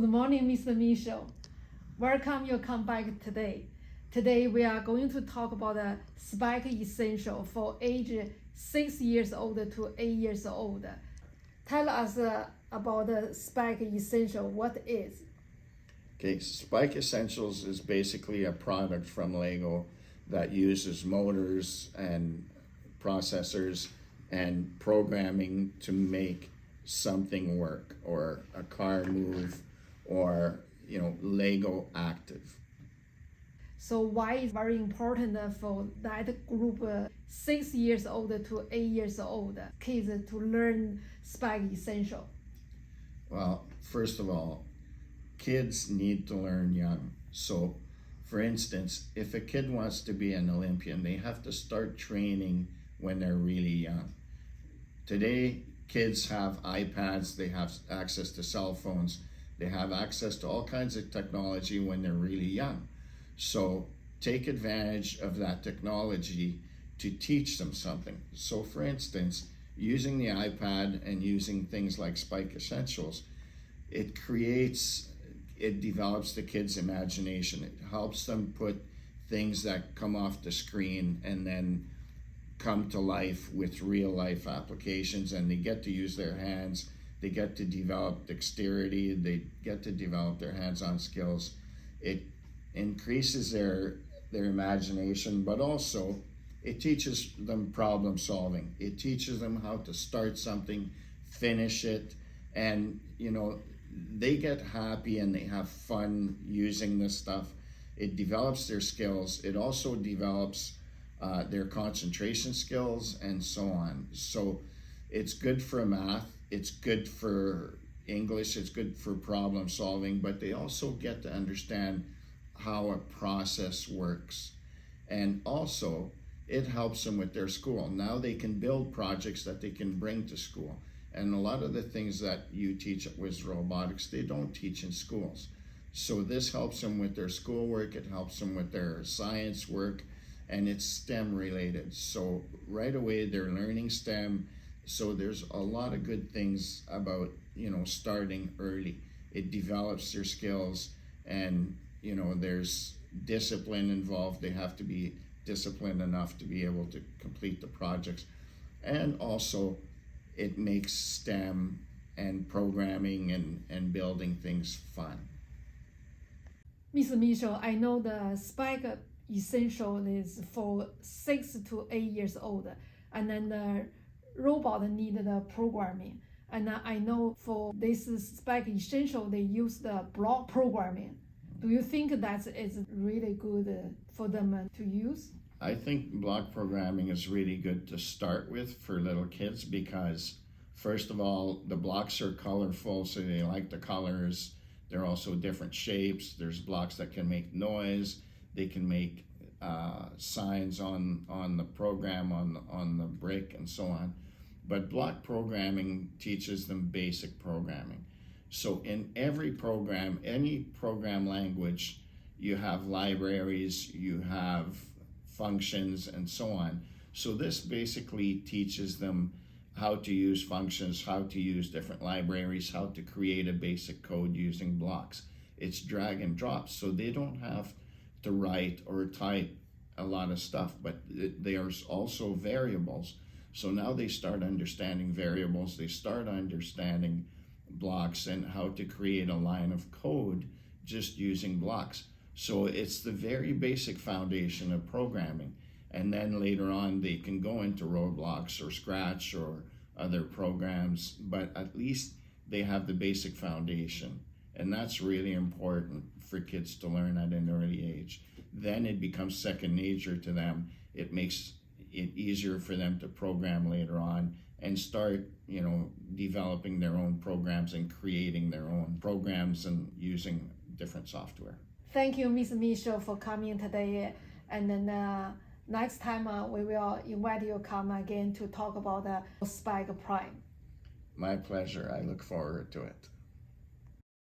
Good morning, Mr. Michel. Welcome you come back today. Today we are going to talk about the Spike Essential for age 6 years old to 8 years old. Tell us about the Spike Essential, what it is. Okay, Spike Essentials is basically a product from Lego that uses motors and processors and programming to make something work, or a car move, or Lego active. So why is very important for that group 6 years old to 8 years old kids to learn Spike Essential? Well, first of all, kids need to learn young. So for instance, if a kid wants to be an Olympian, they have to start training when they're really young. Today, kids have iPads, they have access to cell phones, they have access to all kinds of technology when they're really young. So take advantage of that technology to teach them something. So for instance, using the iPad and using things like Spike Essentials, it develops the kids' imagination. It helps them put things that come off the screen and then come to life with real life applications, and they get to use their hands, they get to develop dexterity, they get to develop their hands-on skills. It increases their imagination, but also it teaches them problem solving. It teaches them how to start something, finish it, and they get happy and they have fun using this stuff. It develops their skills. It also develops their concentration skills and so on. So it's good for math, it's good for English, it's good for problem solving, but they also get to understand how a process works. And also it helps them with their school. Now they can build projects that they can bring to school. And a lot of the things that you teach at Wiz Robotics, they don't teach in schools. So this helps them with their schoolwork, it helps them with their science work, and it's STEM related. So right away they're learning STEM. So there's a lot of good things about starting early. It develops their skills, and there's discipline involved. They have to be disciplined enough to be able to complete the projects. And also it makes STEM and programming and building things fun. Mr. Michel, I know the Spike Essential is for 6 to 8 years old, and then the robot need the programming. And I know for this Spike Essential, they use the block programming. Do you think that is really good for them to use? I think block programming is really good to start with for little kids, because first of all, the blocks are colorful, so they like the colors. They're also different shapes. There's blocks that can make noise. They can make signs on the program, on the brick, and so on. But block programming teaches them basic programming. So in every program, any program language, you have libraries, you have functions, and so on. So this basically teaches them how to use functions, how to use different libraries, how to create a basic code using blocks. It's drag and drop, so they don't have to write or type a lot of stuff, but there's also variables. So now they start understanding variables, they start understanding blocks and how to create a line of code just using blocks. So it's the very basic foundation of programming. And then later on they can go into Roblox or Scratch or other programs, but at least they have the basic foundation. And that's really important for kids to learn at an early age. Then it becomes second nature to them. It makes it easier for them to program later on and start, developing their own programs and creating their own programs and using different software. Thank you, Ms. Michel, for coming today. And then next time we will invite you to come again to talk about the Spike Prime. My pleasure. I look forward to it.